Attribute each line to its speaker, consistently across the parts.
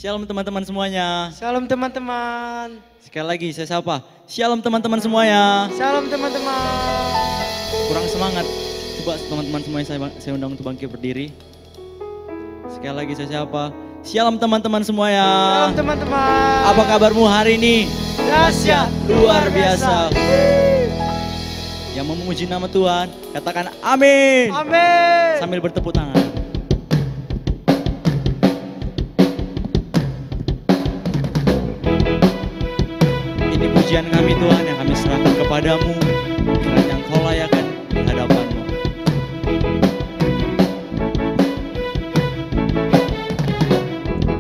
Speaker 1: Shalom teman-teman semuanya.
Speaker 2: Shalom teman-teman.
Speaker 1: Sekali lagi saya sapa. Shalom teman-teman semuanya.
Speaker 2: Shalom teman-teman.
Speaker 1: Kurang semangat. Coba teman-teman semuanya saya undang untuk bangkit berdiri. Sekali lagi saya sapa. Shalom teman-teman semuanya.
Speaker 2: Shalom teman-teman.
Speaker 1: Apa kabarmu hari ini?
Speaker 2: Dahsyat,
Speaker 1: luar biasa. Yang memuji nama Tuhan, katakan amin.
Speaker 2: Amin.
Speaker 1: Sambil bertepuk tangan. Pujian kami Tuhan yang kami serahkan kepadamu, kiranya Engkau layakan di hadapan-Mu.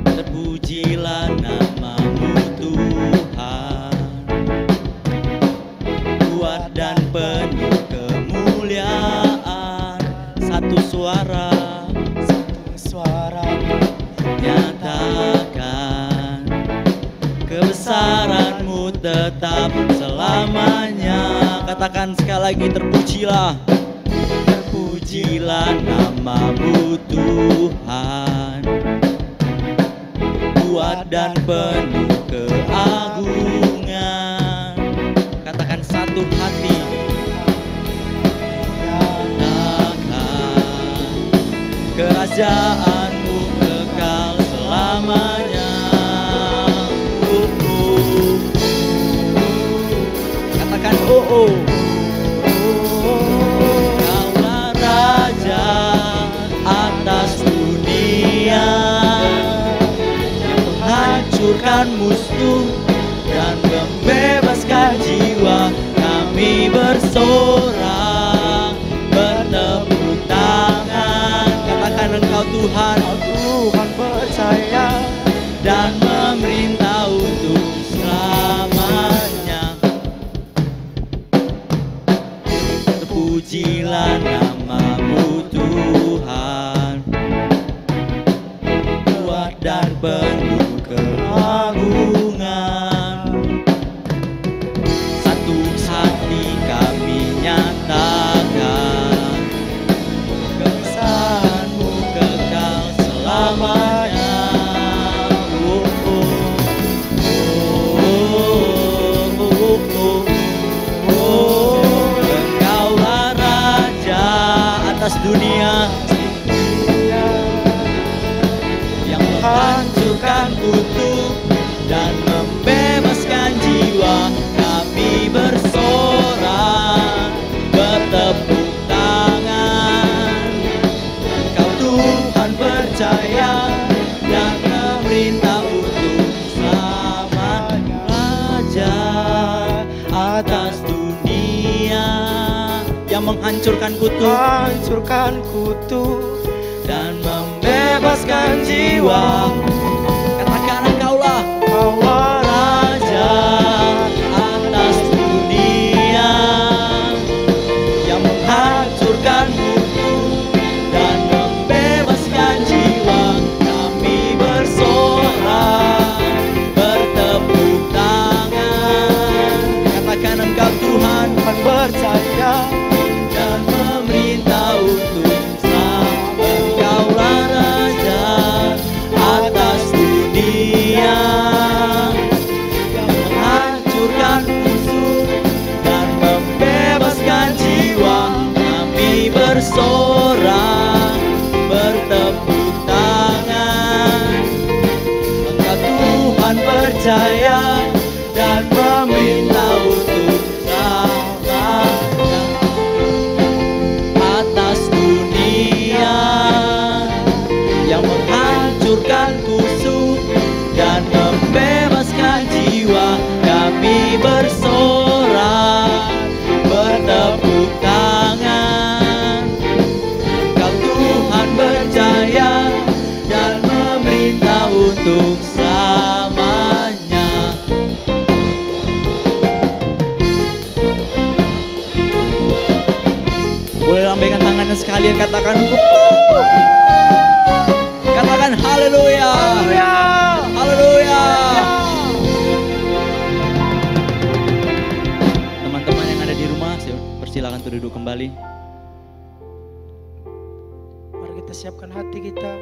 Speaker 1: Terpujilah nama-Mu Tuhan, kuat dan penuh kemuliaan. Satu suara nyatakan kebesaran-Mu tetap selamanya. Katakan sekali lagi, terpujilah. Terpujilah nama-Mu Tuhan, kuat dan penuh keagungan. Katakan satu hati. Katakan kerajaan-Mu kekal selamanya. Katakan oh. Kaulah Raja atas dunia, yang menghancurkan musuh dan membebaskan jiwa. Kami bersorak, bertepuk tangan. Katakan Engkau Tuhan,
Speaker 2: Tuhan percaya
Speaker 1: dan memerintah untuk selamanya. Terpujilah nama-Mu Tuhan, kuat dan penuh keagungan. Satu hati kami nyatakan kebesaran-Mu kekal selamanya. Engkaulah Raja atas dunia, yang menghancurkan yang menghancurkan kutu
Speaker 2: hancurkan kutu
Speaker 1: dan membebaskan jiwa. Katakan engkaulah Raja atas dunia yang menghancurkan kutu dan membebaskan jiwa. Kami bersorak, bertepuk tangan. Katakan engkau Tuhan
Speaker 2: percaya
Speaker 1: dan memerintah untuk sama. Engkaulah Raja atas dunia yang menghancurkan musuh dan membebaskan jiwa. Kami bersorak, bertepuk tangan. Engkau Tuhan percaya dan memerintah untuk selamanya atas dunia yang menghancurkan musuh dan membebaskan jiwa. Kami bersorak, bertepuk tangan. Engkau Tuhan percaya dan memerintah untuk selamanya. Boleh lambaikan tangannya sekalian, katakan katakan haleluya, haleluya. Teman-teman yang ada di rumah, saya persilakan untuk duduk kembali.
Speaker 2: Mari kita siapkan hati kita,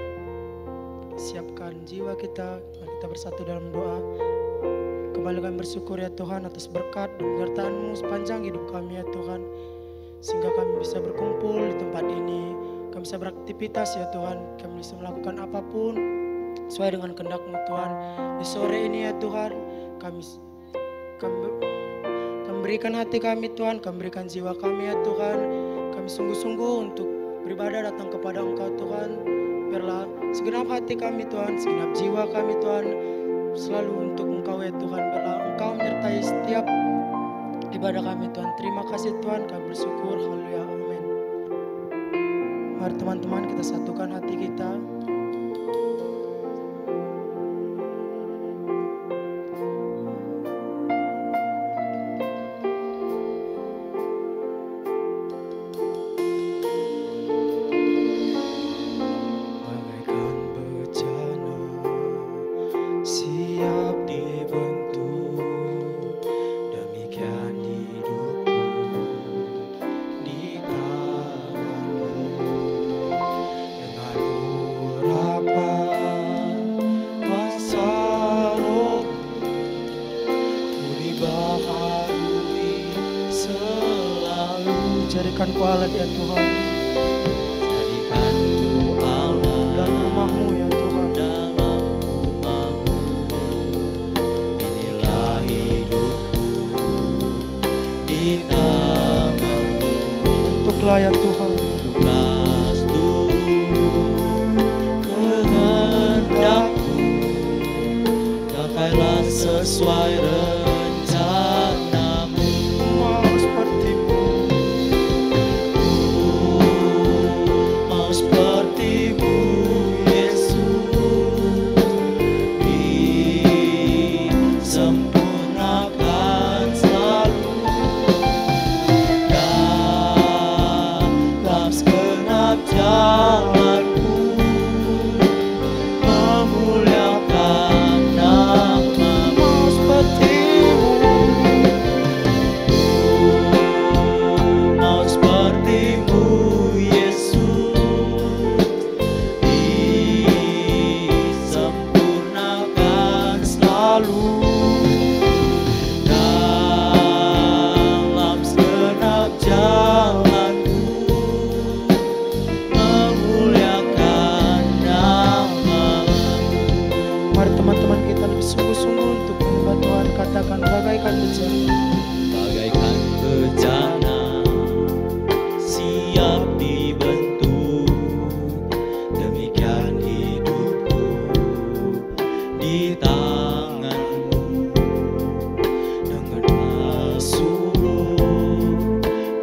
Speaker 2: siapkan jiwa kita. Mari kita bersatu dalam doa. Kembali kami bersyukur ya Tuhan atas berkat dan penyertaan-Mu sepanjang hidup kami ya Tuhan, sehingga kami bisa berkumpul di tempat ini. Kami bisa beraktivitas ya Tuhan, kami bisa melakukan apapun sesuai dengan kehendak-Mu Tuhan. Di sore ini ya Tuhan, kami berikan hati kami Tuhan, kami berikan jiwa kami ya Tuhan. Kami sungguh-sungguh untuk beribadah datang kepada Engkau Tuhan. Biarlah segenap hati kami Tuhan, segenap jiwa kami Tuhan, selalu untuk Engkau ya Tuhan. Biarlah Engkau menyertai setiap ibadah kami Tuhan. Terima kasih Tuhan, kami bersyukur. Haleluya, amin. Mari teman-teman kita satukan hati kita. Bagaikan bencana siap dibentuk, demikian hidupku di tangan-Mu. Dengan urapan kuasa Roh-Mu, ku dibaharui selalu. Jadikanku alat ya Tuhan,
Speaker 1: Jadikanku Allah
Speaker 2: dalam rumah-Mu ya Tuhan.
Speaker 1: dalam rumah-Mu. Inilah hidupku di tangan-Mu.
Speaker 2: Untuklah ya Tuhan,
Speaker 1: Tugas dulu kehendak-Mu, gakailah sesuai rencana-Mu.
Speaker 2: mau seperti-Mu.
Speaker 1: Mau seperti-Mu Yesus, disempurnakan selalu dalam segenap jalanku, memuliakan nama-Mu.
Speaker 2: Mau seperti-Mu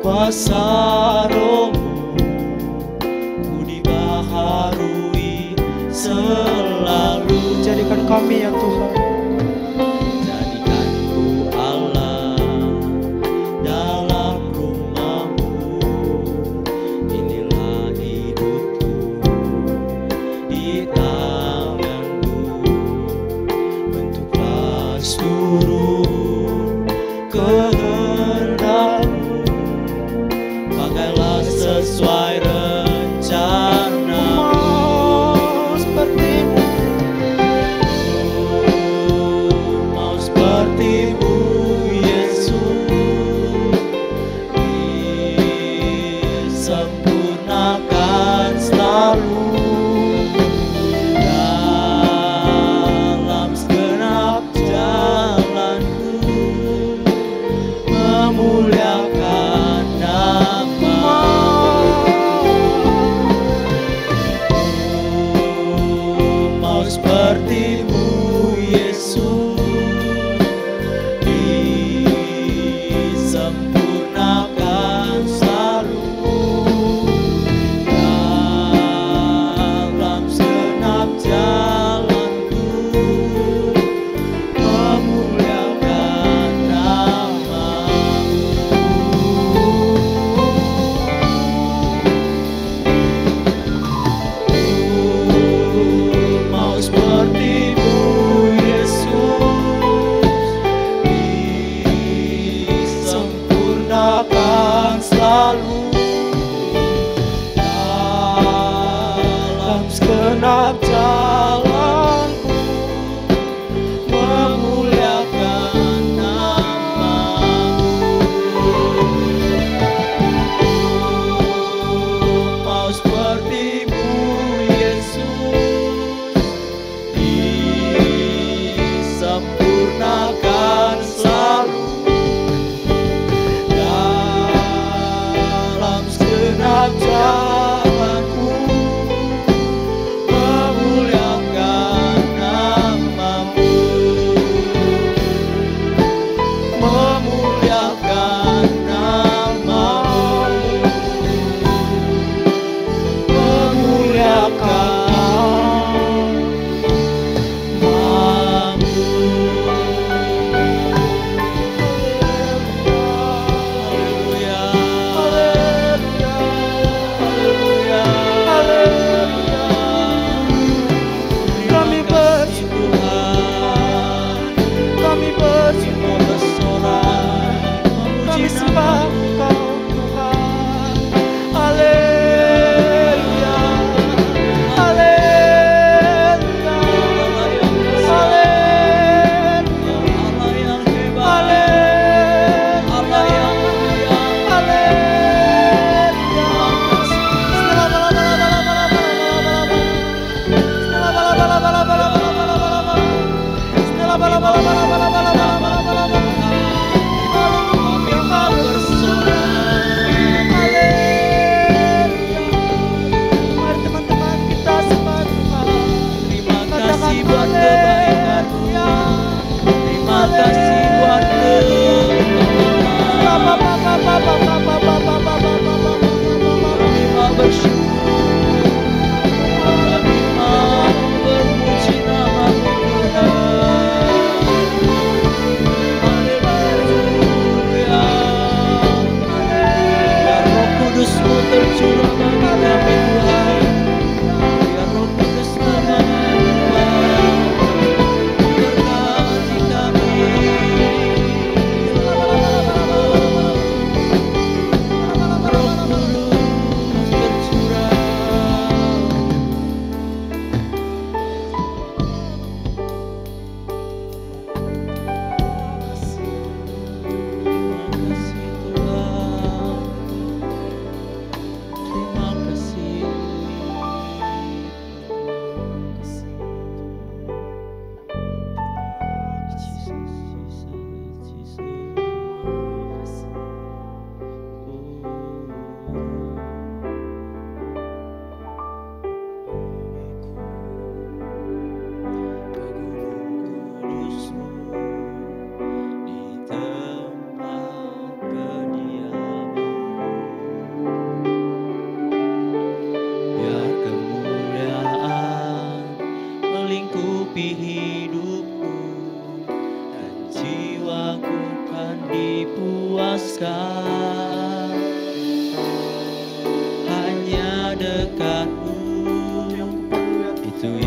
Speaker 1: kuasa Roh-Mu ku dibaharui selalu.
Speaker 2: Jadikan kami ya Tuhan,
Speaker 1: jadikan ku Allah dalam rumah-Mu. Inilah hidupku di tangan-Mu, bentuklah seluruh kehendak-Mu, pakailah sesuai rencana-Mu. Mau seperti-Mu Yesus, disempurnakan selalu dalam segenap jalanku, memuliakan nama-Mu. Mau seperti-Mu Yesus, disempurnakan selalu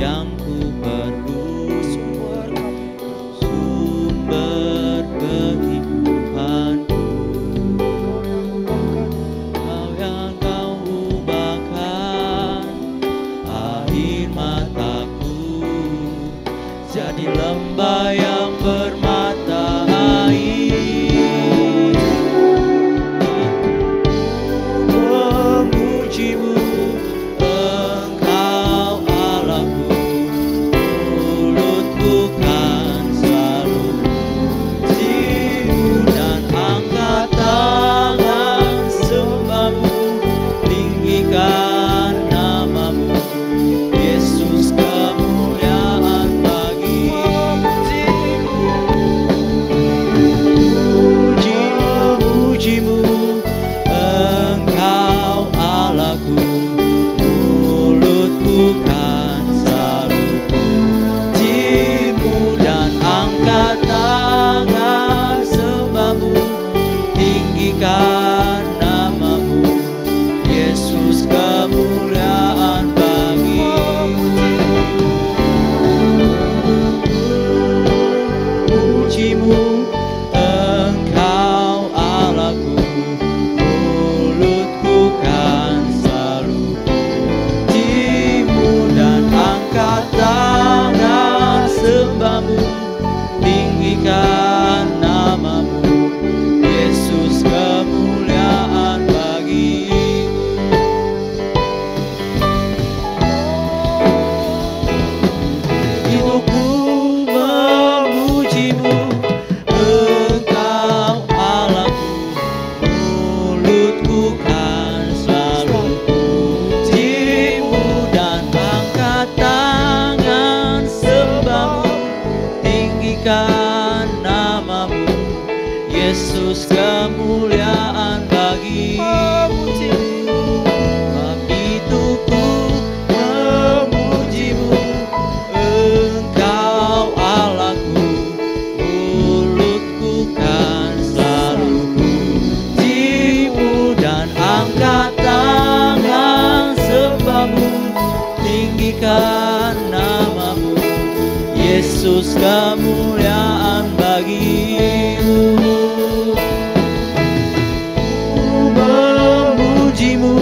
Speaker 1: yang ku perlu,
Speaker 2: sumber kami,
Speaker 1: sumber kehidupanku.
Speaker 2: Kau yang ubahkan
Speaker 1: Kau yang kau ubahkan air mataku jadi lembah yang bermata air. Memujimu, Engkau Allahku, mulutku kan selalu pujimu dan angkat tangan sembahmu, tinggikan namamu, Yesus, kemuliaan bagimu. Puji-pujimu, Engkau Allahku, mulutku kan selalu pujimu dan angkat tangan sembahmu, tinggikan namamu, Yesus, kemuliaan bagimu. Pujimu, Engkau Allahku, mulutku kan selalu pujimu dan angkat tangan sembahmu, tinggikan namamu, Yesus, kemuliaan bagimu. Hidupku memujimu, Engkau Allahku, mulutku kan selalu pujimu dan angkat tangan sembahmu, tinggikan namamu, Yesus, kemuliaan bagimu. Hidupku memujimu, Engkau Allahku, mulutku kan selalu pujimu dan angkat tangan sembahmu, tinggikan namamu, Yesus, kemuliaan bagimu. Memujimu,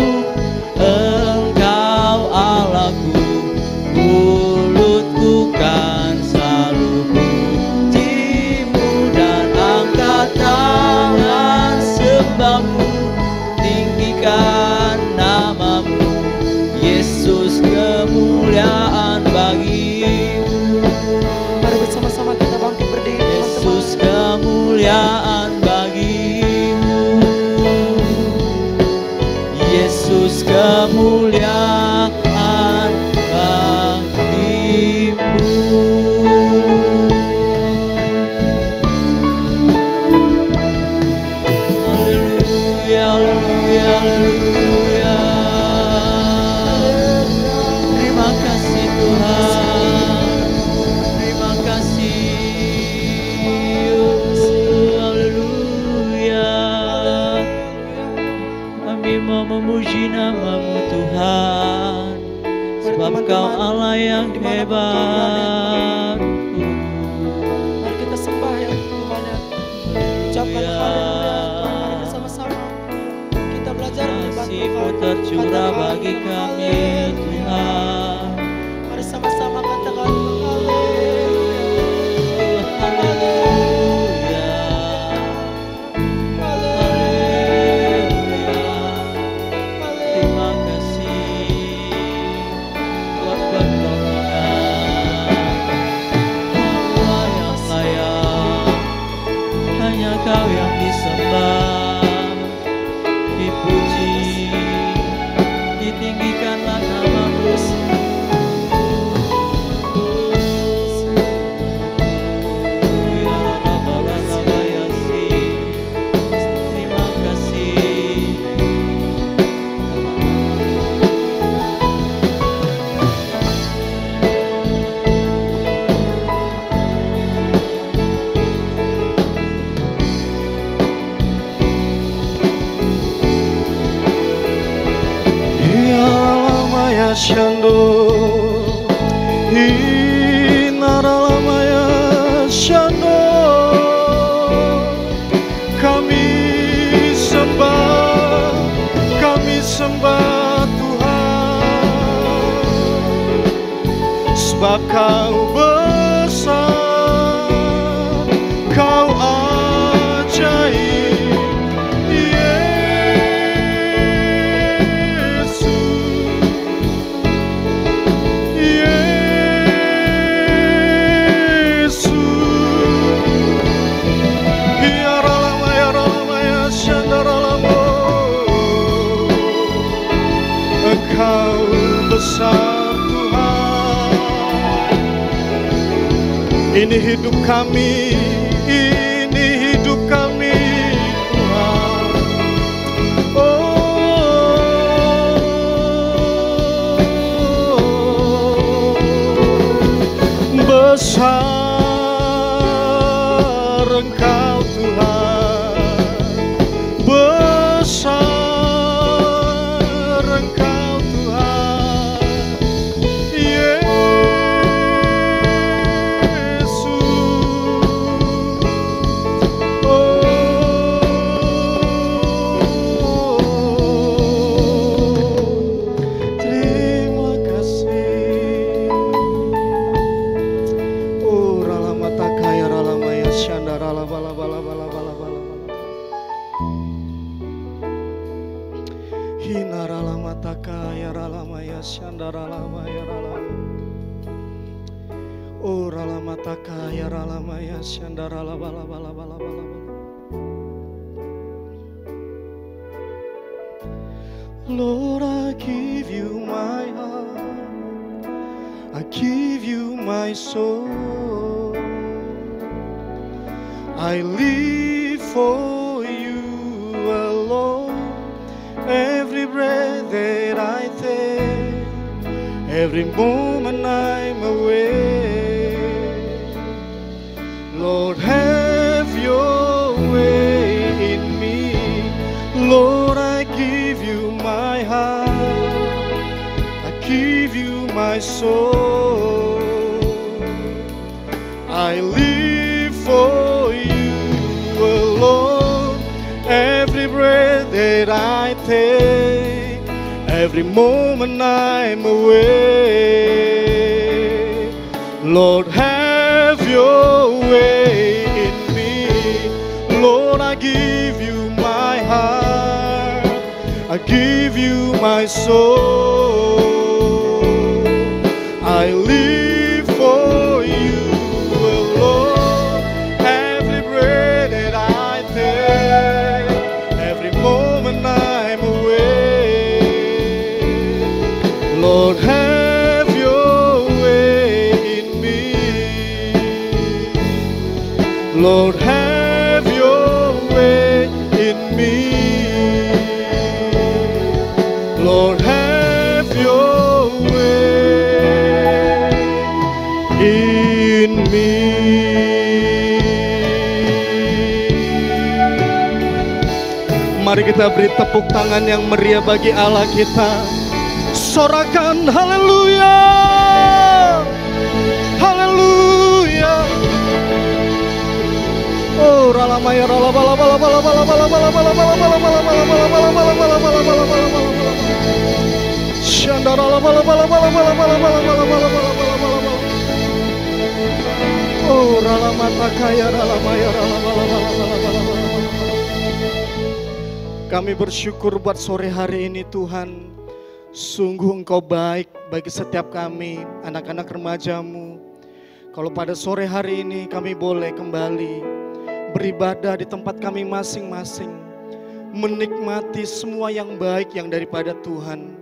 Speaker 1: Engkau Allahku, mulutku kan selalu pujimu dan angkat tangan sembahmu, tinggikan namamu, Yesus, kemuliaan bagimu.
Speaker 2: Mari bersama-sama kita bangkit berdiri,
Speaker 1: Yesus,
Speaker 2: teman-teman.
Speaker 1: kemuliaan bagimu, Yesus, kemuliaan bagimu. Haleluya, haleluya, haleluya. Terima kasih Tuhan, terima kasih. Haleluya. Kami mau memuji namamu Tuhan, sebab Kau Allah yang hebat.
Speaker 2: Mari kita sembah ya Tuhan ya. Ucapkan haleluya Tuhan. Mari bersama-sama kita belajar menyembah
Speaker 1: Kasih-Mu
Speaker 2: Tuhan.
Speaker 1: tercurah
Speaker 2: Katakan
Speaker 1: bagi kami
Speaker 2: haleluya.
Speaker 1: Tuhan.
Speaker 2: Mari sama-sama katakan haleluya.
Speaker 1: Haleluya. Haleluya. Terima kasih buat pertolongan. Allah yang layak, hanya Kau yang disembah, dipuji, ditinggikanlah namamu. Terima kasih.
Speaker 3: Shando Hinaralamaya Shando, kami sembah Tuhan, sebab Kau besar, Kau ajaib, Yesus, Yesus. Hiaralamaya Shandaralamo, Engkau besar Tuhan. Ini hidup kami, ini hidup kami Tuhan. Oh, besar Engkau Tuhan, besar Engkau Tuhan, Yesus. Oh, terima kasih. Oh, ralamataka ya ralamaya syanda ralabala bala bala bala bala bala. Hina ralamataka ya ralamaya syanda ralamaya ralam. Oh, ralamataka ya ralamaya syanda ralabala bala bala bala bala. Lord, I give you my heart, I give you my soul, I live for you alone. Every breath that I take, every moment I'm awake, Lord, have your way in me. Lord, I give you my heart, I give you my soul, I live for you alone. Every breath that I take, every moment I'm awake, Lord, have your way in me. Lord, I give you my heart, I give you my soul, I live for you alone. Every breath that I take, every moment I'm awake, Lord, have your way in me. Lord, have your way in me. Lord, have your way in me. Mari kita beri tepuk tangan yang meriah bagi Allah kita. Sorakan haleluya, haleluya. Oh, ralamaya ralabala bala bala bala bala bala bala bala bala bala bala bala bala bala bala bala bala bala bala. Shanda ralabala bala bala bala bala bala bala bala bala bala bala. Oh, ralamata kaya ralamaya ralabala bala bala bala bala. Kami bersyukur buat sore hari ini Tuhan. Sungguh Engkau baik bagi setiap kami, anak-anak remaja-Mu. Kalau pada sore hari ini kami boleh kembali beribadah di tempat kami masing-masing, menikmati semua yang baik yang daripada Tuhan.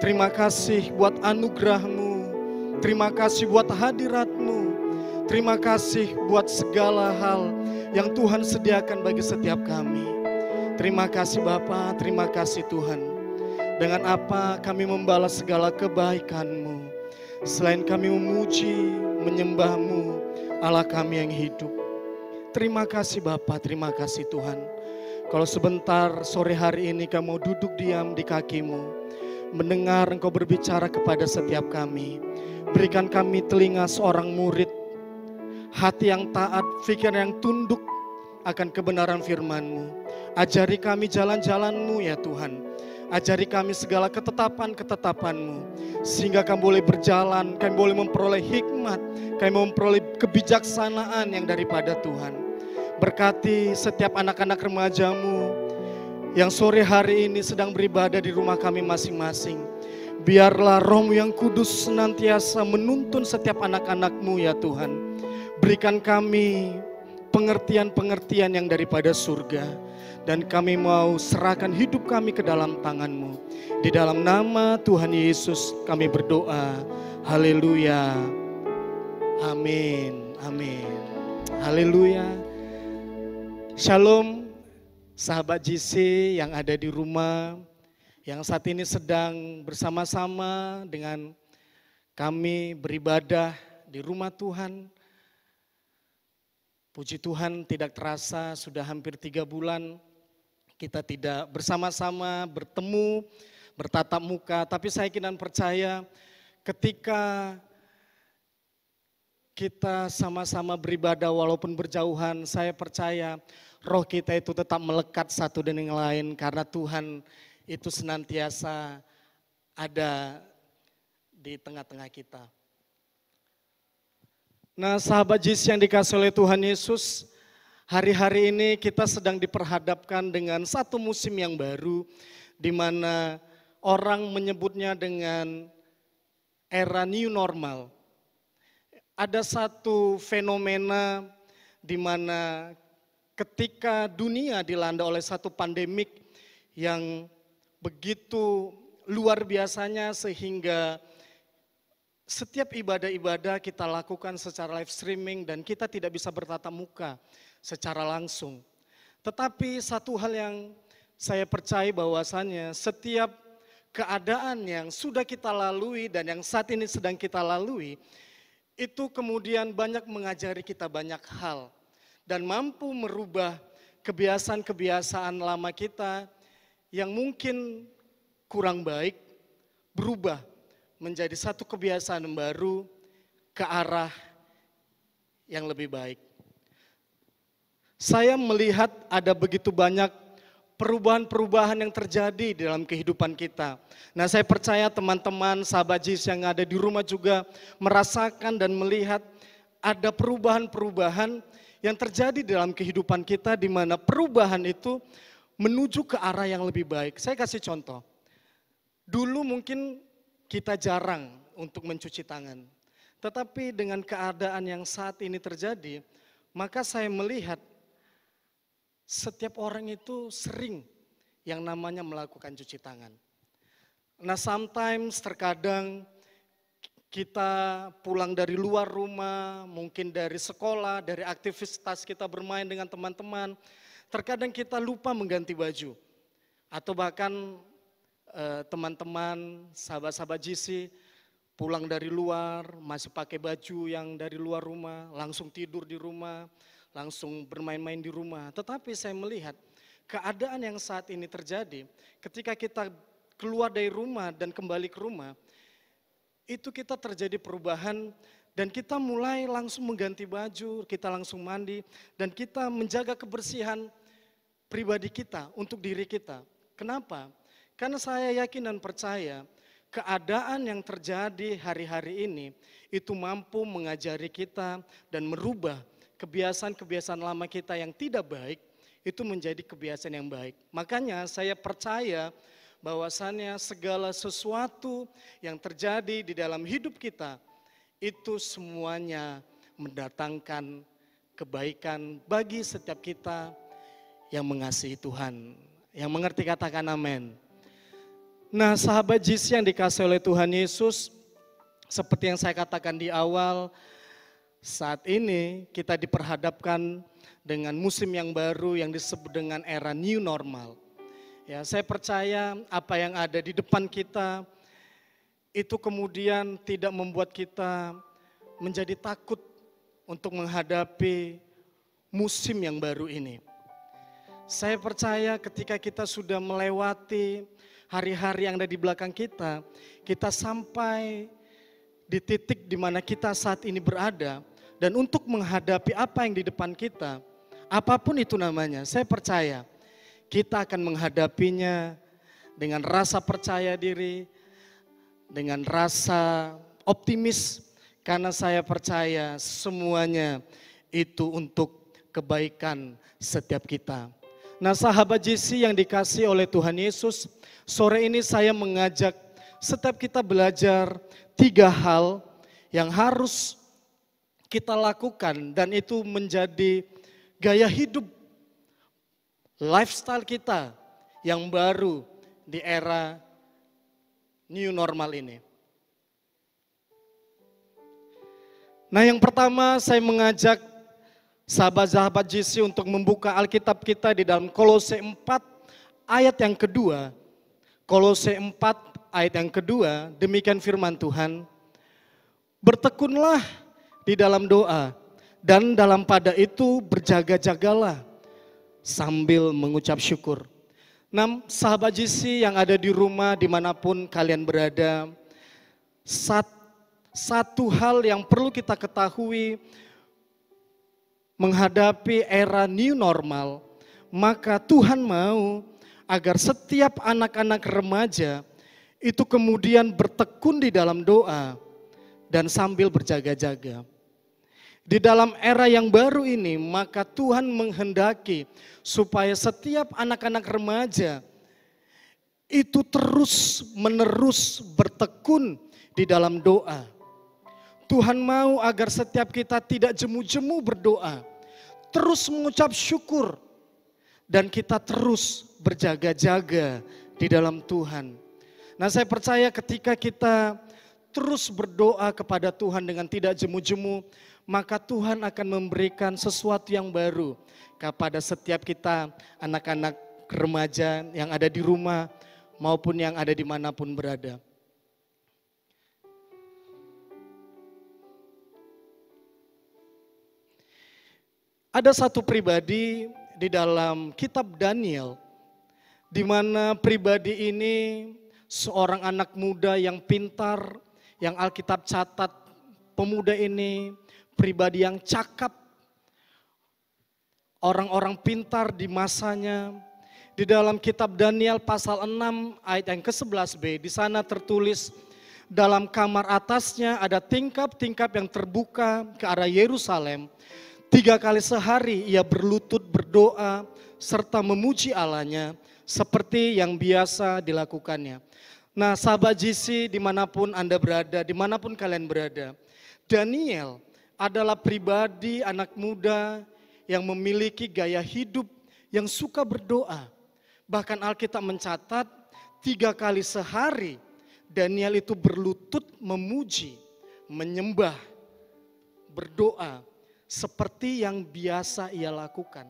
Speaker 3: Terima kasih buat anugerah-Mu, terima kasih buat hadirat-Mu, terima kasih buat segala hal yang Tuhan sediakan bagi setiap kami. Terima kasih Bapa, terima kasih Tuhan. Dengan apa kami membalas segala kebaikan-Mu, selain kami memuji, menyembah-Mu, Allah kami yang hidup. Terima kasih Bapa, terima kasih Tuhan. Kalau sebentar sore hari ini kami mau duduk diam di kaki-Mu, mendengar Engkau berbicara kepada setiap kami. Berikan kami telinga seorang murid, hati yang taat, pikiran yang tunduk akan kebenaran firman-Mu. Ajari kami jalan-jalan-Mu ya Tuhan. Ajari kami segala ketetapan-ketetapan-Mu. Sehingga kami boleh berjalan, kami boleh memperoleh hikmat, kami memperoleh kebijaksanaan yang daripada Tuhan. Berkati setiap anak-anak remaja-Mu yang sore hari ini sedang beribadah di rumah kami masing-masing. Biarlah Roh-Mu yang kudus senantiasa menuntun setiap anak-anak-Mu ya Tuhan. Berikan kami pengertian-pengertian yang daripada surga. Dan kami mau serahkan hidup kami ke dalam tangan-Mu. Di dalam nama Tuhan Yesus kami berdoa. Haleluya. Amin. Amin. Haleluya. Shalom sahabat JC yang ada di rumah, yang saat ini sedang bersama-sama dengan kami beribadah di rumah Tuhan. Puji Tuhan, tidak terasa sudah hampir 3 bulan kita tidak bersama-sama bertemu, bertatap muka. Tapi saya yakin dan percaya ketika kita sama-sama beribadah walaupun berjauhan, saya percaya roh kita itu tetap melekat satu dengan yang lain karena Tuhan itu senantiasa ada di tengah-tengah kita. Nah sahabat JC yang dikasih oleh Tuhan Yesus, hari-hari ini kita sedang diperhadapkan dengan satu musim yang baru di mana orang menyebutnya dengan era new normal. Ada satu fenomena di mana ketika dunia dilanda oleh satu pandemik yang begitu luar biasanya sehingga setiap ibadah-ibadah kita lakukan secara live streaming dan kita tidak bisa bertatap muka secara langsung. Tetapi satu hal yang saya percaya bahwasannya setiap keadaan yang sudah kita lalui dan yang saat ini sedang kita lalui itu kemudian banyak mengajari kita banyak hal dan mampu merubah kebiasaan-kebiasaan lama kita yang mungkin kurang baik, berubah menjadi satu kebiasaan baru ke arah yang lebih baik. Saya melihat ada begitu banyak perubahan-perubahan yang terjadi dalam kehidupan kita. Nah saya percaya teman-teman sahabat JC yang ada di rumah juga merasakan dan melihat ada perubahan-perubahan yang terjadi dalam kehidupan kita di mana perubahan itu menuju ke arah yang lebih baik. Saya kasih contoh. Dulu mungkin kita jarang untuk mencuci tangan. Tetapi dengan keadaan yang saat ini terjadi, maka saya melihat setiap orang itu sering yang namanya melakukan cuci tangan. Nah sometimes terkadang kita pulang dari luar rumah, mungkin dari sekolah, dari aktivitas kita bermain dengan teman-teman. Terkadang kita lupa mengganti baju. Atau bahkan teman-teman, sahabat-sahabat JC pulang dari luar, masih pakai baju yang dari luar rumah, langsung tidur di rumah, langsung bermain-main di rumah. Tetapi saya melihat keadaan yang saat ini terjadi, ketika kita keluar dari rumah dan kembali ke rumah, itu kita terjadi perubahan dan kita mulai langsung mengganti baju, kita langsung mandi, dan kita menjaga kebersihan pribadi kita untuk diri kita. Kenapa? Karena saya yakin dan percaya keadaan yang terjadi hari-hari ini itu mampu mengajari kita dan merubah kebiasaan-kebiasaan lama kita yang tidak baik itu menjadi kebiasaan yang baik. Makanya saya percaya bahwasannya segala sesuatu yang terjadi di dalam hidup kita itu semuanya mendatangkan kebaikan bagi setiap kita yang mengasihi Tuhan. Yang mengerti katakan amin. Nah sahabat JC yang dikasihi oleh Tuhan Yesus, seperti yang saya katakan di awal, saat ini kita diperhadapkan dengan musim yang baru yang disebut dengan era new normal. Ya, saya percaya apa yang ada di depan kita itu kemudian tidak membuat kita menjadi takut untuk menghadapi musim yang baru ini. Saya percaya ketika kita sudah melewati hari-hari yang ada di belakang kita, kita sampai di titik di mana kita saat ini berada, dan untuk menghadapi apa yang di depan kita, apapun itu namanya, saya percaya kita akan menghadapinya dengan rasa percaya diri, dengan rasa optimis, karena saya percaya semuanya itu untuk kebaikan setiap kita. Nah, sahabat JC yang dikasihi oleh Tuhan Yesus, sore ini saya mengajak setiap kita belajar 3 hal yang harus kita lakukan, dan itu menjadi gaya hidup lifestyle kita yang baru di era new normal ini. Nah, yang pertama saya mengajak sahabat-sahabat JC untuk membuka Alkitab kita di dalam Kolose 4 ayat yang kedua. Kolose 4 ayat yang kedua, demikian firman Tuhan. Bertekunlah di dalam doa, dan dalam pada itu berjaga-jagalah sambil mengucap syukur. Nah, sahabat JC yang ada di rumah dimanapun kalian berada, satu hal yang perlu kita ketahui menghadapi era new normal, maka Tuhan mau agar setiap anak-anak remaja itu kemudian bertekun di dalam doa dan sambil berjaga-jaga. Di dalam era yang baru ini, maka Tuhan menghendaki supaya setiap anak-anak remaja itu terus menerus bertekun di dalam doa. Tuhan mau agar setiap kita tidak jemu-jemu berdoa, terus mengucap syukur, dan kita terus berjaga-jaga di dalam Tuhan. Nah, saya percaya ketika kita terus berdoa kepada Tuhan dengan tidak jemu-jemu, maka Tuhan akan memberikan sesuatu yang baru kepada setiap kita anak-anak remaja yang ada di rumah maupun yang ada dimanapun berada. Ada satu pribadi di dalam kitab Daniel, di mana pribadi ini seorang anak muda yang pintar, yang Alkitab catat pemuda ini pribadi yang cakap, orang-orang pintar di masanya. Di dalam kitab Daniel pasal 6 ayat yang ke-11b, di sana tertulis, dalam kamar atasnya ada tingkap-tingkap yang terbuka ke arah Yerusalem. 3 kali sehari ia berlutut berdoa serta memuji Allahnya seperti yang biasa dilakukannya. Nah, sahabat JC dimanapun Anda berada, dimanapun kalian berada, Daniel adalah pribadi anak muda yang memiliki gaya hidup yang suka berdoa. Bahkan Alkitab mencatat 3 kali sehari Daniel itu berlutut memuji, menyembah, berdoa seperti yang biasa ia lakukan.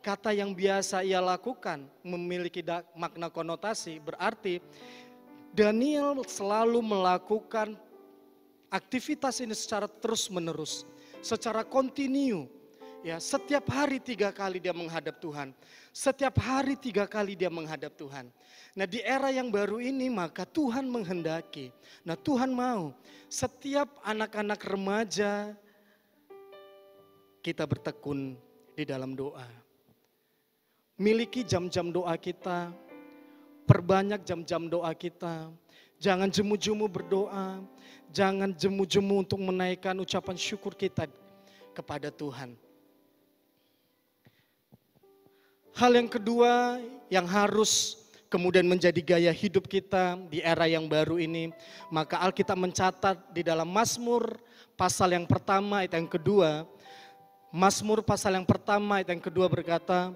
Speaker 3: Kata yang biasa ia lakukan memiliki makna konotasi, berarti Daniel selalu melakukan aktivitas ini secara terus-menerus, secara kontinu. Ya, setiap hari 3 kali dia menghadap Tuhan. Setiap hari 3 kali dia menghadap Tuhan. Nah, di era yang baru ini maka Tuhan menghendaki. Nah, Tuhan mau setiap anak-anak remaja kita bertekun di dalam doa. Miliki jam-jam doa kita, perbanyak jam-jam doa kita. Jangan jemu-jemu berdoa, jangan jemu-jemu untuk menaikkan ucapan syukur kita kepada Tuhan. Hal yang kedua yang harus kemudian menjadi gaya hidup kita di era yang baru ini, maka Alkitab mencatat di dalam Mazmur pasal yang pertama ayat yang kedua, Mazmur pasal yang pertama ayat yang kedua berkata,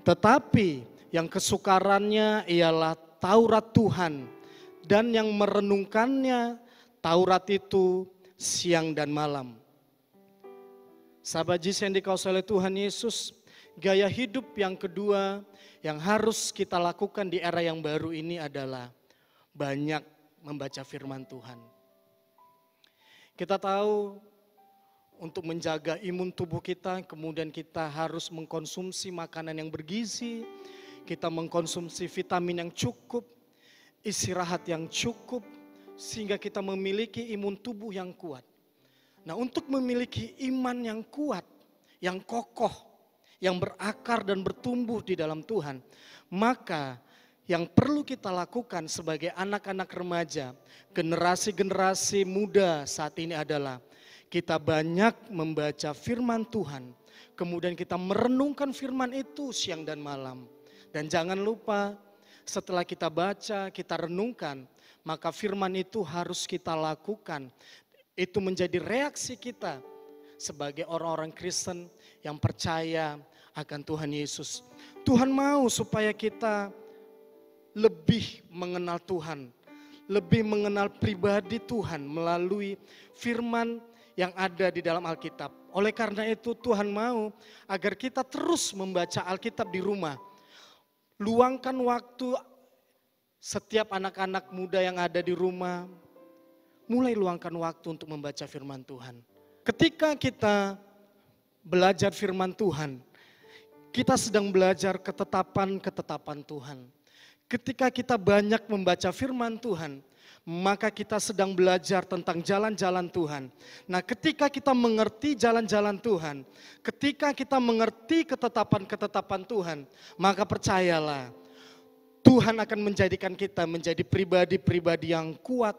Speaker 3: tetapi yang kesukarannya ialah Taurat Tuhan, dan yang merenungkannya Taurat itu siang dan malam. Sahabat JC yang dikasihi oleh Tuhan Yesus, gaya hidup yang kedua yang harus kita lakukan di era yang baru ini adalah banyak membaca firman Tuhan. Kita tahu untuk menjaga imun tubuh kita, kemudian kita harus mengkonsumsi makanan yang bergizi, kita mengkonsumsi vitamin yang cukup, istirahat yang cukup, sehingga kita memiliki imun tubuh yang kuat. Nah, untuk memiliki iman yang kuat, yang kokoh, yang berakar dan bertumbuh di dalam Tuhan, maka yang perlu kita lakukan sebagai anak-anak remaja, generasi-generasi muda saat ini adalah kita banyak membaca firman Tuhan, kemudian kita merenungkan firman itu siang dan malam. Dan jangan lupa, setelah kita baca, kita renungkan, maka firman itu harus kita lakukan. Itu menjadi reaksi kita sebagai orang-orang Kristen yang percaya akan Tuhan Yesus. Tuhan mau supaya kita lebih mengenal Tuhan, lebih mengenal pribadi Tuhan melalui firman yang ada di dalam Alkitab. Oleh karena itu Tuhan mau agar kita terus membaca Alkitab di rumah. Luangkan waktu, setiap anak-anak muda yang ada di rumah, mulai luangkan waktu untuk membaca firman Tuhan. Ketika kita belajar firman Tuhan, kita sedang belajar ketetapan-ketetapan Tuhan. Ketika kita banyak membaca firman Tuhan, maka kita sedang belajar tentang jalan-jalan Tuhan. Nah, ketika kita mengerti jalan-jalan Tuhan, ketika kita mengerti ketetapan-ketetapan Tuhan, maka percayalah, Tuhan akan menjadikan kita menjadi pribadi-pribadi yang kuat,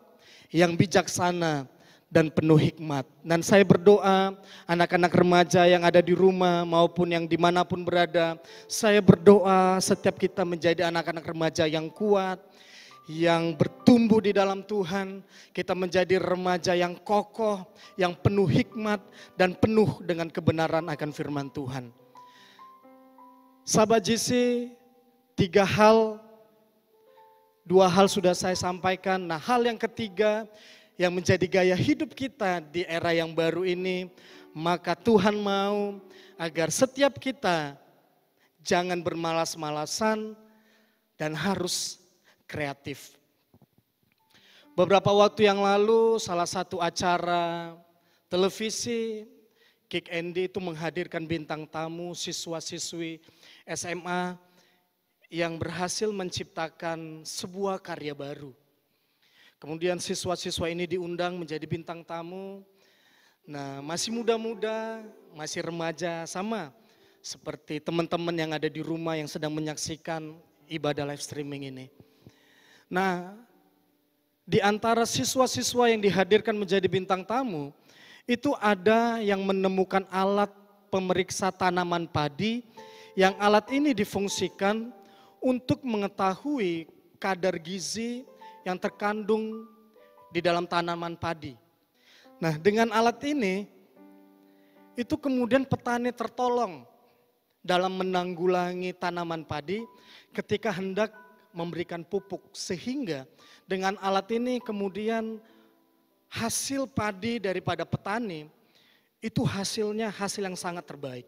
Speaker 3: yang bijaksana, dan penuh hikmat. Dan saya berdoa anak-anak remaja yang ada di rumah maupun yang dimanapun berada, saya berdoa setiap kita menjadi anak-anak remaja yang kuat, yang bertumbuh di dalam Tuhan. Kita menjadi remaja yang kokoh, yang penuh hikmat, dan penuh dengan kebenaran akan firman Tuhan. Sahabat JC, 2 hal sudah saya sampaikan. Nah, hal yang ketiga yang menjadi gaya hidup kita di era yang baru ini, maka Tuhan mau agar setiap kita jangan bermalas-malasan dan harus kreatif. Beberapa waktu yang lalu salah satu acara televisi Kick Andy itu menghadirkan bintang tamu siswa-siswi SMA yang berhasil menciptakan sebuah karya baru. Kemudian siswa-siswa ini diundang menjadi bintang tamu. Nah, masih muda-muda, masih remaja, sama seperti teman-teman yang ada di rumah yang sedang menyaksikan ibadah live streaming ini. Nah, di antara siswa-siswa yang dihadirkan menjadi bintang tamu, itu ada yang menemukan alat pemeriksa tanaman padi, yang alat ini difungsikan untuk mengetahui kadar gizi yang terkandung di dalam tanaman padi. Nah, dengan alat ini, itu kemudian petani tertolong dalam menanggulangi tanaman padi ketika hendak memberikan pupuk. Sehingga dengan alat ini kemudian hasil padi daripada petani, itu hasilnya hasil yang sangat terbaik.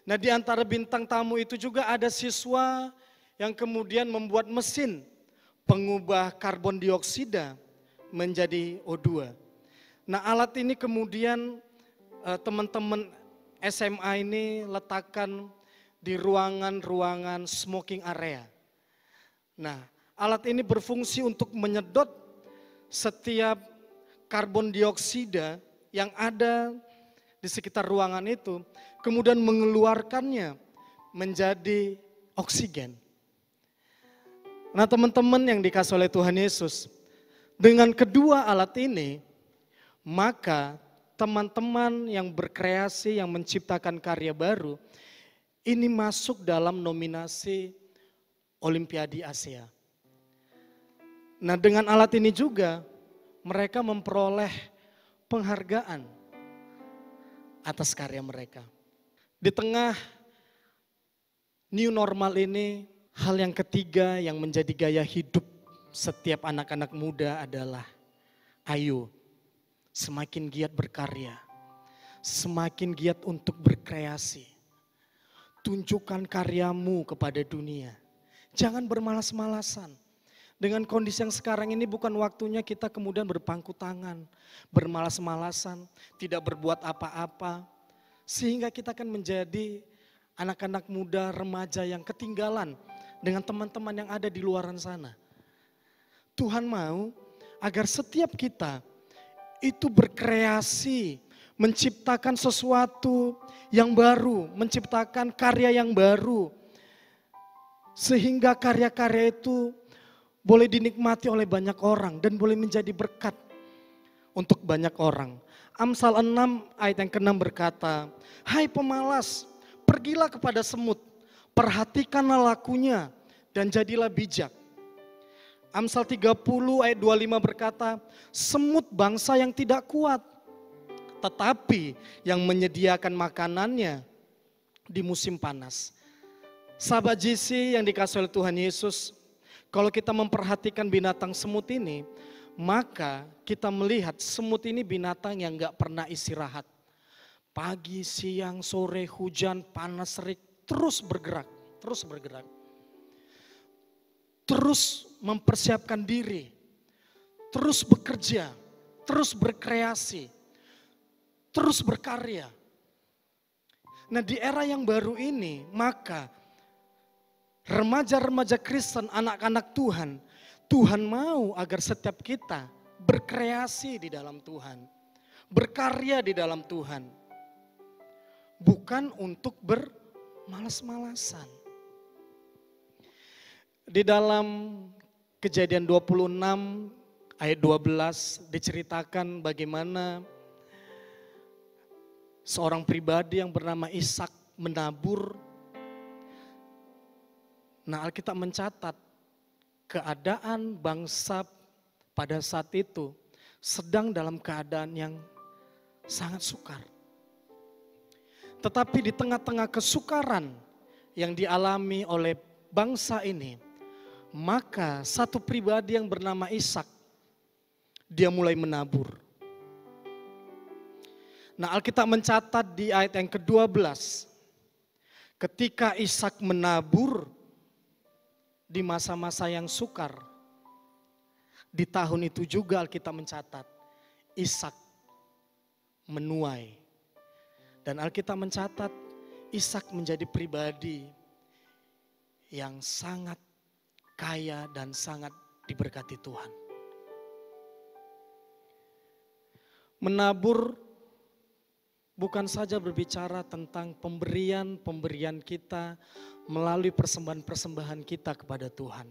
Speaker 3: Nah, di antara bintang tamu itu juga ada siswa yang kemudian membuat mesin pengubah karbon dioksida menjadi O2. Nah, alat ini kemudian teman-teman SMA ini letakkan di ruangan-ruangan smoking area. Nah, alat ini berfungsi untuk menyedot setiap karbon dioksida yang ada di sekitar ruangan itu, kemudian mengeluarkannya menjadi oksigen. Nah, teman-teman yang dikasih oleh Tuhan Yesus, dengan kedua alat ini, maka teman-teman yang berkreasi, yang menciptakan karya baru, ini masuk dalam nominasi Olimpiade Asia. Nah, dengan alat ini juga mereka memperoleh penghargaan atas karya mereka. Di tengah new normal ini, hal yang ketiga yang menjadi gaya hidup setiap anak-anak muda adalah, ayo semakin giat berkarya, semakin giat untuk berkreasi. Tunjukkan karyamu kepada dunia. Jangan bermalas-malasan. Dengan kondisi yang sekarang ini bukan waktunya kita kemudian berpangku tangan, bermalas-malasan, tidak berbuat apa-apa. Sehingga kita akan menjadi anak-anak muda, remaja yang ketinggalan dengan teman-teman yang ada di luaran sana. Tuhan mau agar setiap kita itu berkreasi, menciptakan sesuatu yang baru, menciptakan karya yang baru. Sehingga karya-karya itu boleh dinikmati oleh banyak orang dan boleh menjadi berkat untuk banyak orang. Amsal 6 ayat yang ke-6 berkata, "Hai pemalas, pergilah kepada semut, perhatikanlah lakunya dan jadilah bijak." Amsal 30 ayat 25 berkata, "Semut bangsa yang tidak kuat, tetapi yang menyediakan makanannya di musim panas." Sahabat JC yang dikasihi oleh Tuhan Yesus, kalau kita memperhatikan binatang semut ini, maka kita melihat semut ini binatang yang gak pernah istirahat. Pagi, siang, sore, hujan, panas, terik, terus bergerak, terus bergerak. Terus mempersiapkan diri, terus bekerja, terus berkreasi, terus berkarya. Nah, di era yang baru ini, maka remaja-remaja Kristen, anak-anak Tuhan, Tuhan mau agar setiap kita berkreasi di dalam Tuhan, berkarya di dalam Tuhan. Bukan untuk bermalas-malasan. Di dalam Kejadian 26 ayat 12 diceritakan bagaimana seorang pribadi yang bernama Ishak menabur. Nah, Alkitab mencatat keadaan bangsa pada saat itu sedang dalam keadaan yang sangat sukar. Tetapi di tengah-tengah kesukaran yang dialami oleh bangsa ini, maka satu pribadi yang bernama Ishak, dia mulai menabur. Nah, Alkitab mencatat di ayat yang ke-12, ketika Ishak menabur di masa-masa yang sukar, di tahun itu juga Alkitab mencatat Ishak menuai. Dan Alkitab mencatat Ishak menjadi pribadi yang sangat kaya dan sangat diberkati Tuhan. Menabur bukan saja berbicara tentang pemberian kita melalui persembahan-persembahan kita kepada Tuhan.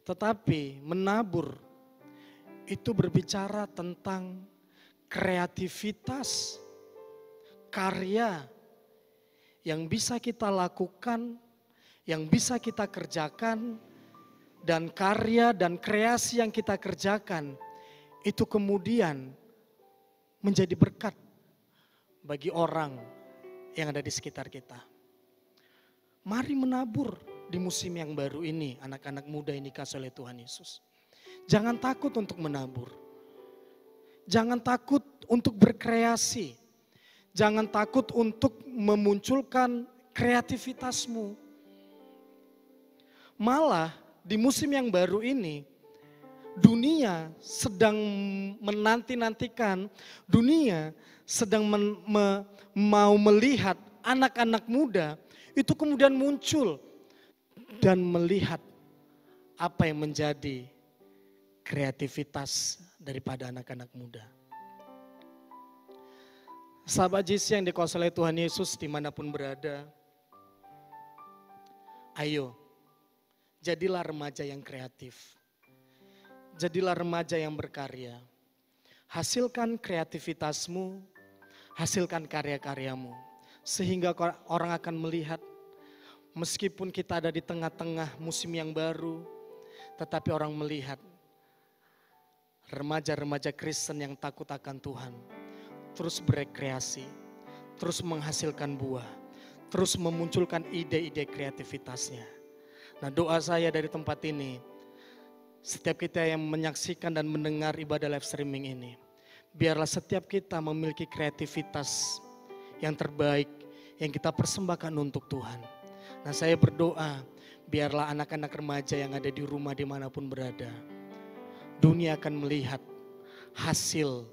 Speaker 3: Tetapi menabur itu berbicara tentang kreativitas, karya yang bisa kita lakukan, yang bisa kita kerjakan, dan karya dan kreasi yang kita kerjakan itu kemudian menjadi berkat bagi orang yang ada di sekitar kita. Mari menabur di musim yang baru ini, anak-anak muda yang dikasihi oleh Tuhan Yesus. Jangan takut untuk menabur. Jangan takut untuk berkreasi. Jangan takut untuk memunculkan kreativitasmu. Malah di musim yang baru ini, dunia sedang menanti-nantikan, dunia sedang mau melihat anak-anak muda itu kemudian muncul dan melihat apa yang menjadi kreativitas daripada anak-anak muda. Sahabat JC yang dikasihi oleh Tuhan Yesus dimanapun berada, ayo jadilah remaja yang kreatif. Jadilah remaja yang berkarya. Hasilkan kreativitasmu, hasilkan karya-karyamu. Sehingga orang akan melihat meskipun kita ada di tengah-tengah musim yang baru, tetapi orang melihat remaja-remaja Kristen yang takut akan Tuhan. Terus berkreasi, terus menghasilkan buah, terus memunculkan ide-ide kreativitasnya. Nah, doa saya dari tempat ini, setiap kita yang menyaksikan dan mendengar ibadah live streaming ini, biarlah setiap kita memiliki kreativitas yang terbaik yang kita persembahkan untuk Tuhan. Nah, saya berdoa, biarlah anak-anak remaja yang ada di rumah dimanapun berada, dunia akan melihat hasil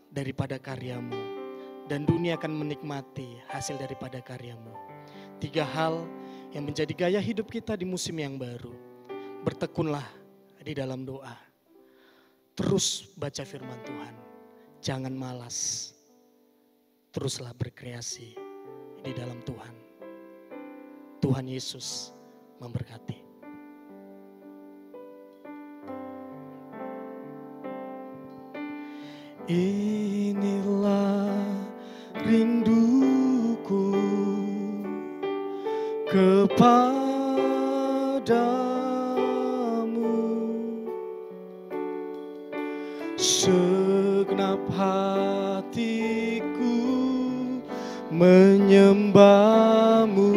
Speaker 3: daripada karyamu. Dan dunia akan menikmati hasil daripada karyamu. 3 hal yang menjadi gaya hidup kita di musim yang baru. Bertekunlah di dalam doa. terus baca firman Tuhan. Jangan malas. Teruslah berkreasi di dalam Tuhan. Tuhan Yesus memberkati. Inilah rinduku kepadamu, segenap hatiku menyembahmu.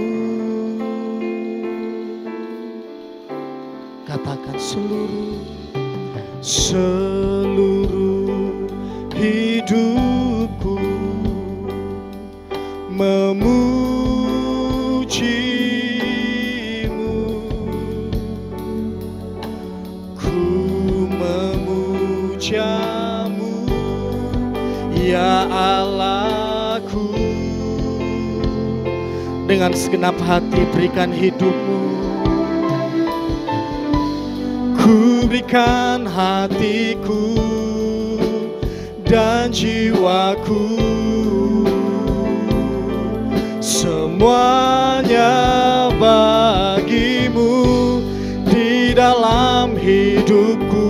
Speaker 3: Katakan seluruh hidupku memujimu, ku memujamu ya Allahku. Dengan segenap hati berikan hidupmu. Ku berikan hatiku dan jiwaku, semuanya bagimu di dalam hidupku,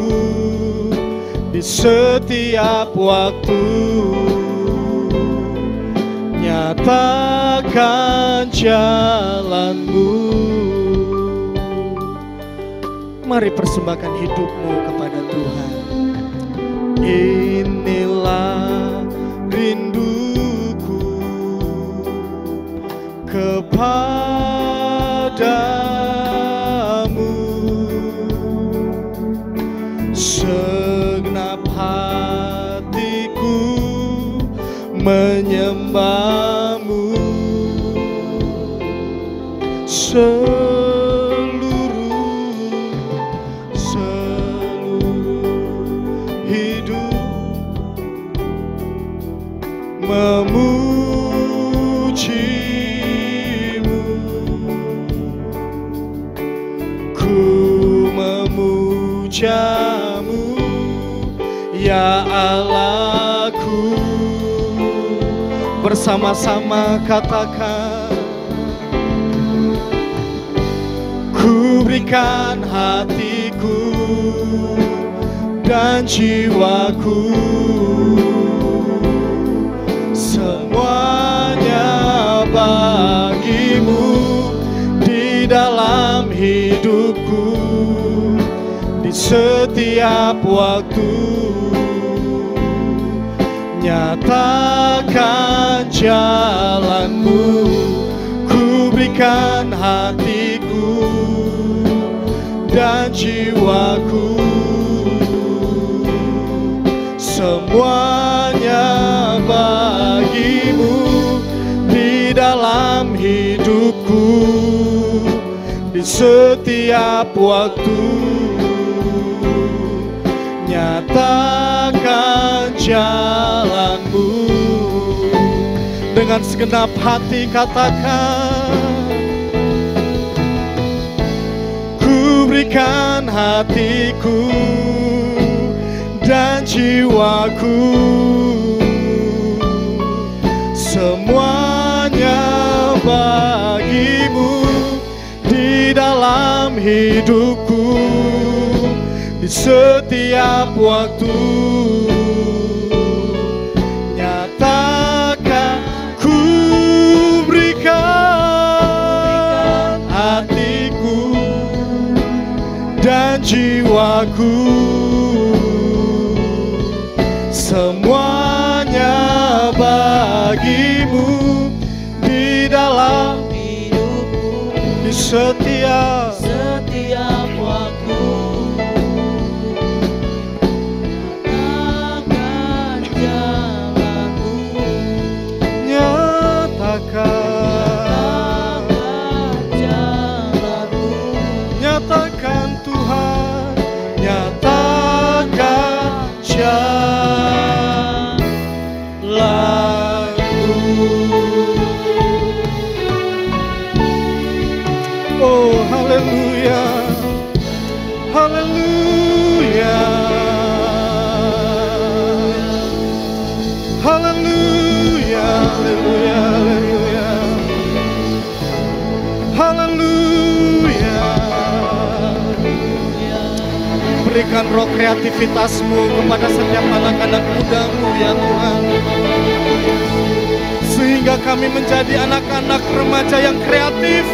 Speaker 3: di setiap waktu. Nyatakan jalanmu. Mari persembahkan hidupmu kepada Tuhan. Inilah rinduku kepadamu, segenap hatiku menyembahmu, memujimu, ku memujamu ya Allahku. Bersama-sama katakan, ku berikan hatiku dan jiwaku, semuanya bagimu di dalam hidupku, di setiap waktu. Nyatakan jalanmu. Ku berikan hatiku dan jiwaku, semuanya bagimu di dalam hidupku, di setiap waktu. Nyatakan jalanmu. Dengan segenap hati katakan, ku berikan hatiku dan jiwaku, semuanya bagimu di dalam hidupku, di setiap waktu. Nyatakan, ku berikan hatiku dan jiwaku, semuanya bagimu di dalam hidupku, di setiap waktu. Nyatakan jalanmu. Nyatakan jalanmu. Nyatakan Tuhan. Nyatakan jalanmu. Oh, haleluya, haleluya. berikan roh kreativitas-Mu kepada setiap anak-anak muda-Mu ya Tuhan. Sehingga kami menjadi anak-anak remaja yang kreatif.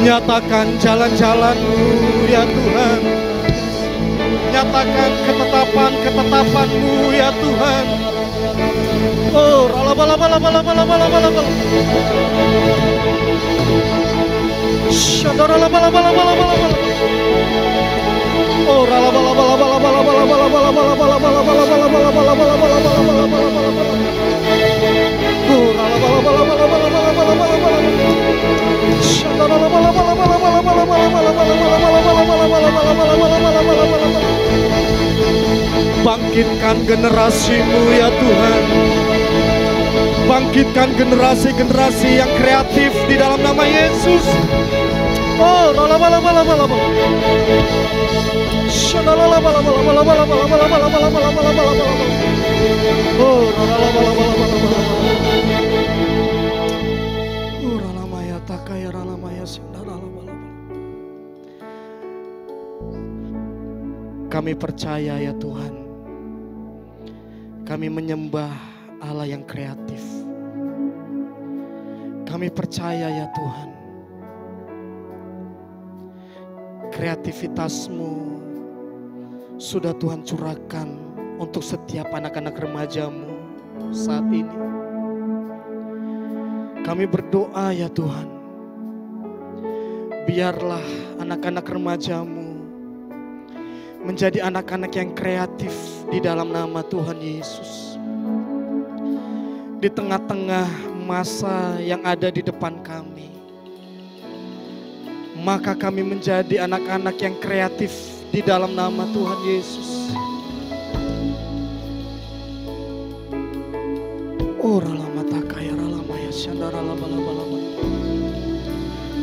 Speaker 3: Nyatakan jalan-jalan-Mu ya Tuhan. Nyatakan ketetapan-ketetapan-Mu ya Tuhan. Oh, bangkitkan generasi-Mu ya Tuhan. Bangkitkan generasi-generasi yang kreatif di dalam nama Yesus. Oh, kami percaya ya Tuhan, kami menyembah Allah yang kreatif. Kami percaya ya Tuhan, kreativitas-Mu sudah Tuhan curahkan untuk setiap anak-anak remaja-Mu saat ini. Kami berdoa ya Tuhan, biarlah anak-anak remaja-Mu menjadi anak-anak yang kreatif di dalam nama Tuhan Yesus. Di tengah-tengah masa yang ada di depan kami, maka kami menjadi anak-anak yang kreatif di dalam nama Tuhan Yesus. Oh,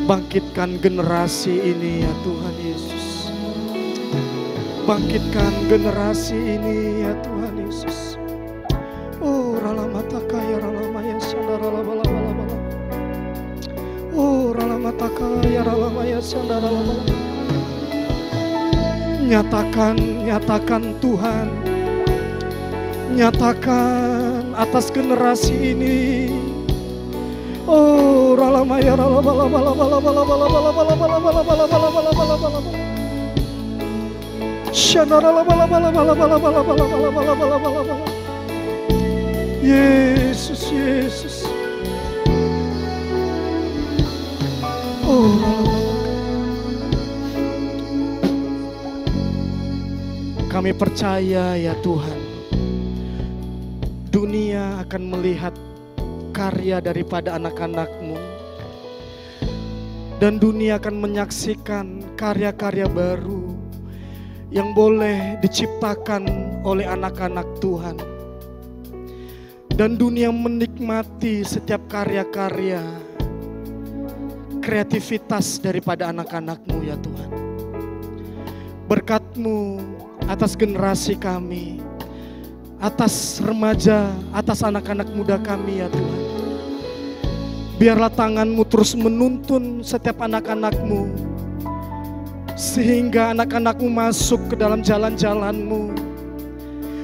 Speaker 3: bangkitkan generasi ini ya Tuhan Yesus. Bangkitkan generasi ini ya Tuhan Yesus. Oh, ralamataka ya ralamaya sandaralabalabala. Oh, ralamataka ya ralamaya sandaralabalabala. Nyatakan Tuhan. Nyatakan atas generasi ini. Oh, ralamaya ralabalabala. Yesus, Yesus. Oh, kami percaya ya Tuhan, dunia akan melihat karya daripada anak-anak-Mu, dan dunia akan menyaksikan karya-karya baru yang boleh diciptakan oleh anak-anak Tuhan. Dan dunia menikmati setiap karya-karya kreativitas daripada anak-anak-Mu ya Tuhan. Berkat-Mu atas generasi kami, atas remaja, atas anak-anak muda kami ya Tuhan. Biarlah tangan-Mu terus menuntun setiap anak-anak-Mu, sehingga anak-anak-Mu masuk ke dalam jalan-jalan-Mu,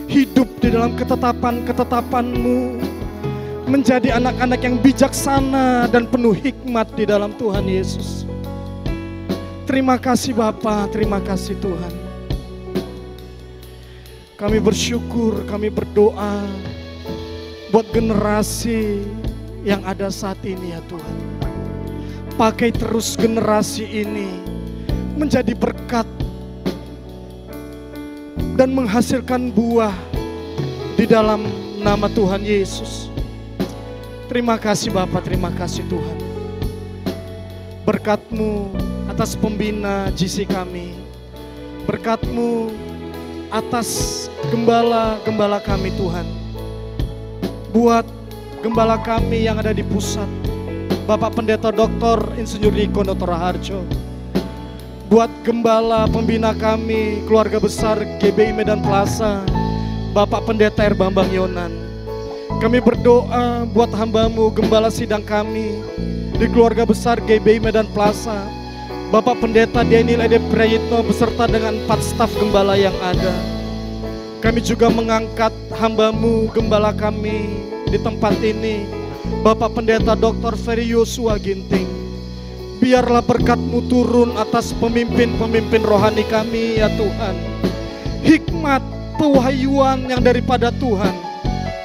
Speaker 3: hidup di dalam ketetapan-ketetapan-Mu, menjadi anak-anak yang bijaksana dan penuh hikmat di dalam Tuhan Yesus. Terima kasih Bapa, terima kasih Tuhan. Kami bersyukur, kami berdoa buat generasi yang ada saat ini ya Tuhan. Pakai terus generasi ini menjadi berkat dan menghasilkan buah di dalam nama Tuhan Yesus. Terima kasih Bapa, terima kasih Tuhan. Berkat-Mu atas pembina GC kami. Berkat-Mu atas gembala-gembala kami Tuhan. Buat gembala kami yang ada di pusat, Bapak Pendeta Dr. Insinyur Niko Noto Raharjo, buat gembala pembina kami, keluarga besar GBI Medan Plaza, Bapak Pendeta R. Bambang Yonan. Kami berdoa buat hamba-Mu, gembala sidang kami di keluarga besar GBI Medan Plaza, Bapak Pendeta Daniel Ede Prayitno beserta dengan 4 staf gembala yang ada. Kami juga mengangkat hamba-Mu, gembala kami di tempat ini, Bapak Pendeta Dr. Ferry Yosua Ginting. Biarlah berkat-Mu turun atas pemimpin-pemimpin rohani kami ya Tuhan. Hikmat, pewahyuan yang daripada Tuhan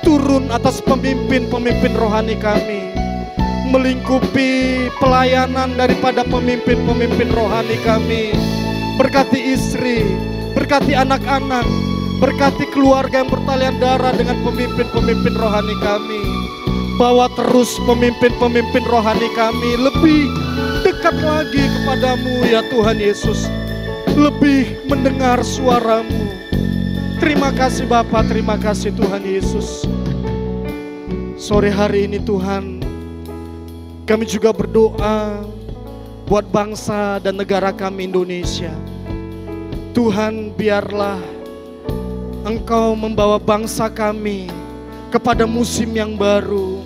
Speaker 3: turun atas pemimpin-pemimpin rohani kami, melingkupi pelayanan daripada pemimpin-pemimpin rohani kami. Berkati istri, berkati anak-anak, berkati keluarga yang bertalian darah dengan pemimpin-pemimpin rohani kami. Bawa terus pemimpin-pemimpin rohani kami lebih dekat lagi kepadamu ya Tuhan Yesus, lebih mendengar suara-Mu. Terima kasih Bapa, terima kasih Tuhan Yesus. Sore hari ini Tuhan, kami juga berdoa buat bangsa dan negara kami Indonesia. Tuhan, biarlah Engkau membawa bangsa kami kepada musim yang baru,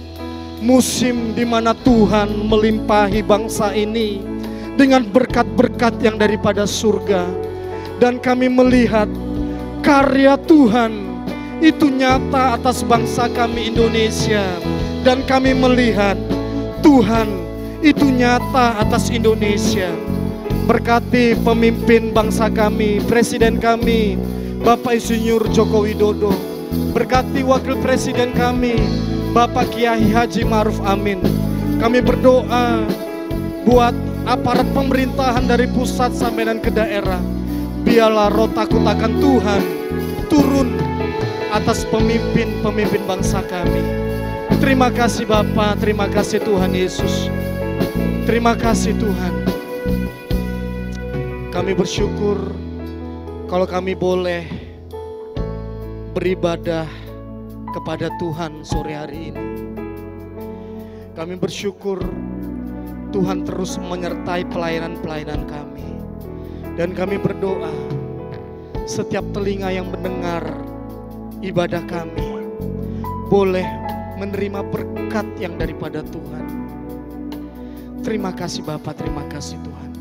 Speaker 3: musim di mana Tuhan melimpahi bangsa ini dengan berkat-berkat yang daripada surga. Dan kami melihat karya Tuhan itu nyata atas bangsa kami Indonesia. Dan kami melihat Tuhan itu nyata atas Indonesia. Berkati pemimpin bangsa kami, presiden kami, Bapak Insinyur Joko Widodo. Berkati wakil presiden kami, Bapak Kiai Haji Ma'ruf Amin. Kami berdoa buat aparat pemerintahan dari pusat sampai dan ke daerah. Biarlah roh takut akan Tuhan turun atas pemimpin-pemimpin bangsa kami. Terima kasih Bapa, terima kasih Tuhan Yesus. Terima kasih Tuhan. Kami bersyukur kalau kami boleh beribadah kepada Tuhan sore hari ini. Kami bersyukur Tuhan terus menyertai pelayanan-pelayanan kami. Dan kami berdoa setiap telinga yang mendengar ibadah kami boleh menerima berkat yang daripada Tuhan. Terima kasih Bapa, terima kasih Tuhan.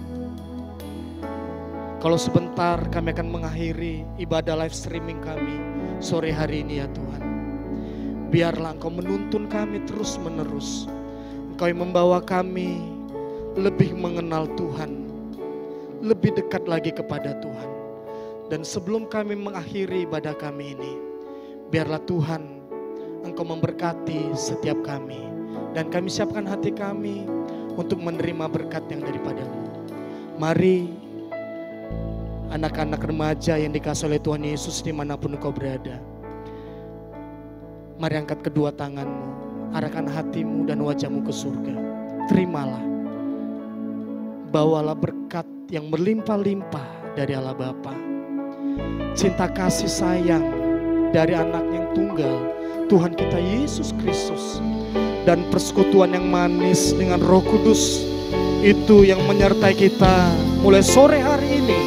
Speaker 3: Kalau sebentar kami akan mengakhiri ibadah live streaming kami sore hari ini ya Tuhan. Biarlah Engkau menuntun kami terus menerus. Engkau yang membawa kami lebih mengenal Tuhan, lebih dekat lagi kepada Tuhan. Dan sebelum kami mengakhiri ibadah kami ini, biarlah Tuhan Engkau memberkati setiap kami. Dan kami siapkan hati kami untuk menerima berkat yang daripada-Mu. Mari anak-anak remaja yang dikasihi oleh Tuhan Yesus dimanapun engkau berada. Mari angkat kedua tanganmu, arahkan hatimu dan wajahmu ke surga. Terimalah, bawalah berkat yang berlimpah-limpah dari Allah Bapa. Cinta kasih sayang dari anak yang tunggal, Tuhan kita Yesus Kristus. Dan persekutuan yang manis dengan Roh Kudus itu yang menyertai kita mulai sore hari ini,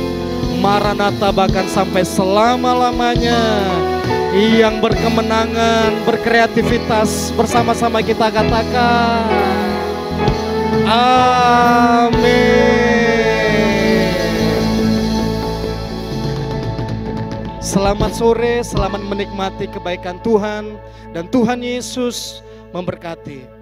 Speaker 3: Maranatha bahkan sampai selama-lamanya. Yang berkemenangan, berkreativitas, bersama-sama kita katakan amin. Selamat sore, selamat menikmati kebaikan Tuhan, dan Tuhan Yesus memberkati.